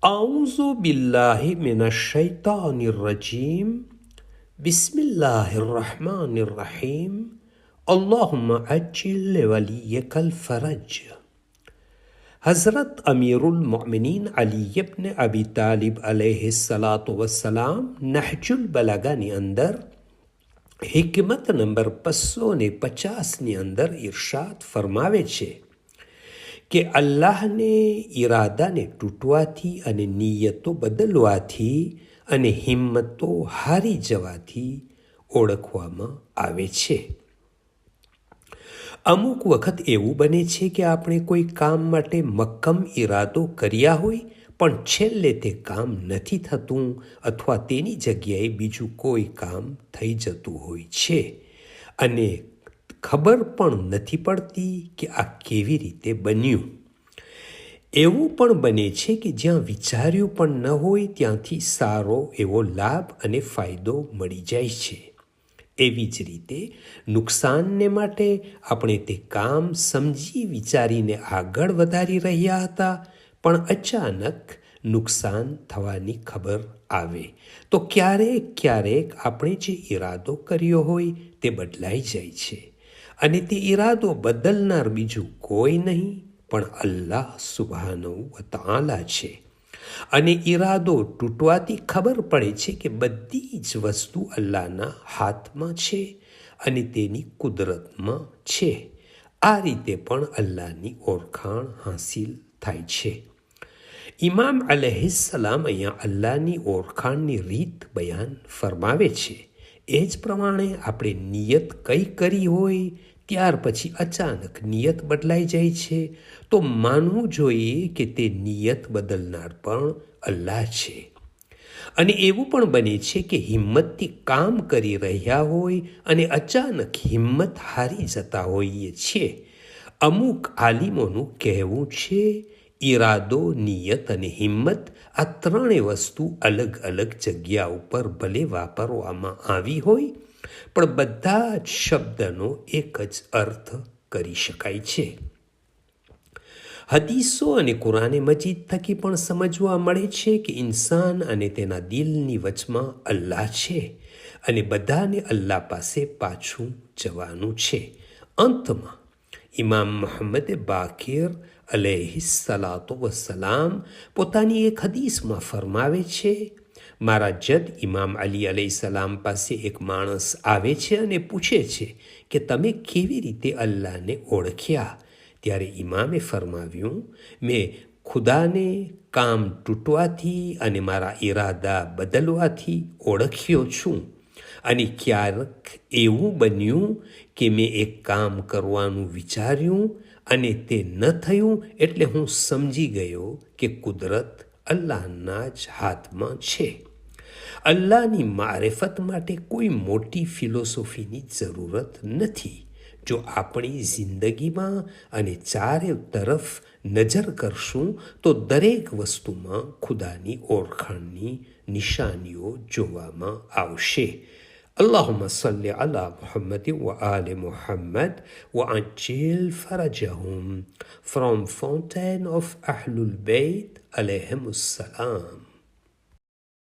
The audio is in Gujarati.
أعوذ بالله من الشيطان الرجيم بسم الله الرحمن الرحيم اللهم عجل لوليك الفرج. हज़रत अमीरुल मोमिनीन अली इब्न अबी तालिब अलैहिस्सलातु वस्सलाम नहजुल बलागाની અંદર હિકમત નંબર 250ની અંદર ઇરશાદ ફરમાવે છે કે અલ્લાહને ઈરાદાને તૂટવાથી અને નિયતો બદલવાથી અને હિંમતો હારી જવાથી ઓળખવામાં આવે છે. અમુક વખત એવું બને છે કે આપણે કોઈ કામ માટે મક્કમ ઈરાદો કર્યા હોય પણ છેલ્લે તે કામ નથી થતું અથવા તેની જગ્યાએ બીજું કોઈ કામ થઈ જતું હોય છે અને ખબર પણ નથી પડતી કે આ કેવી રીતે બન્યું. એવું પણ બને છે કે જ્યાં વિચાર્યું પણ ન હોય ત્યાંથી સારો એવો લાભ અને ફાયદો મળી જાય છે. એવી જ રીતે નુકસાનને માટે આપણે તે કામ સમજી વિચારીને આગળ વધારી રહ્યા હતા પણ અચાનક નુકસાન થવાની ખબર આવે તો ક્યારેક આપણે જે ઈરાદો કર્યો હોય તે બદલાઈ જાય છે અને તે ઈરાદો બદલનાર બીજું કોઈ નહીં પણ અલ્લાહ સુબ્હાનહુ વ તઆલા છે. અને ઈરાદો તૂટવાથી ખબર પડે છે કે બધી જ વસ્તુ અલ્લાહના હાથમાં છે અને તેની કુદરતમાં છે. આ રીતે પણ અલ્લાહની ઓળખાણ હાંસિલ થાય છે. ઇમામ અલૈહિસ્સલામ અહીંયા અલ્લાહની ઓળખાણની રીત બયાન ફરમાવે છે. એ જ પ્રમાણે આપણે નિયત કંઈ કરી હોય ત્યાર પછી અચાનક નિયત બદલાઈ જાય છે તો માનવું જોઈએ કે તે નિયત બદલનાર પણ અલ્લાહ છે. અને એવું પણ બને છે કે હિંમતથી કામ કરી રહ્યા હોય અને અચાનક હિંમત હારી જતા હોઈએ છીએ. અમુક આલિમોનું કહેવું છે ઈરાદો, નિયત અને હિંમત આ ત્રણેય વસ્તુ અલગ અલગ જગ્યા ઉપર ભલે વાપરવામાં આવી હોય પણ બધા જ શબ્દનો એક જ અર્થ કરી શકાય છે. હદીસો અને કુરાને મજીદ થકી પણ સમજવા મળે છે કે ઇન્સાન અને તેના દિલની વચમાં અલ્લાહ છે અને બધાને અલ્લાહ પાસે પાછું જવાનું છે. અંતમાં ઇમામ મુહમ્મદ બાકિર અલૈહિસ્સલાતુ વસ્સલામ પોતાની એક હદીસમાં ફરમાવે છે, મારા જદ ઇમામ અલી અલૈહિસ્સલામ પાસે એક માણસ આવે છે અને પૂછે છે કે તમે કેવી રીતે અલ્લાહને ઓળખ્યા? ત્યારે ઇમામે ફરમાવ્યું, મેં ખુદાને કામ તૂટવાથી અને મારા ઈરાદા બદલવાથી ઓળખ્યો છું. અને ક્યારેક એવું બન્યું કે મેં એક કામ કરવાનું વિચાર્યું અને તે ન થયું એટલે હું સમજી ગયો કે કુદરત અલ્લાહના જ હાથમાં છે. અલ્લાહની મારિફત માટે કોઈ મોટી ફિલોસોફીની જરૂરત નથી. જો આપણી જિંદગીમાં અને ચારે તરફ નજર કરશું તો દરેક વસ્તુમાં ખુદાની ઓળખાણની નિશાનીઓ જોવામાં આવશે. اللهم صل على محمد وآل محمد وعجل فرجهم. From Fountain of Ahlul Bayt alayhim السلام.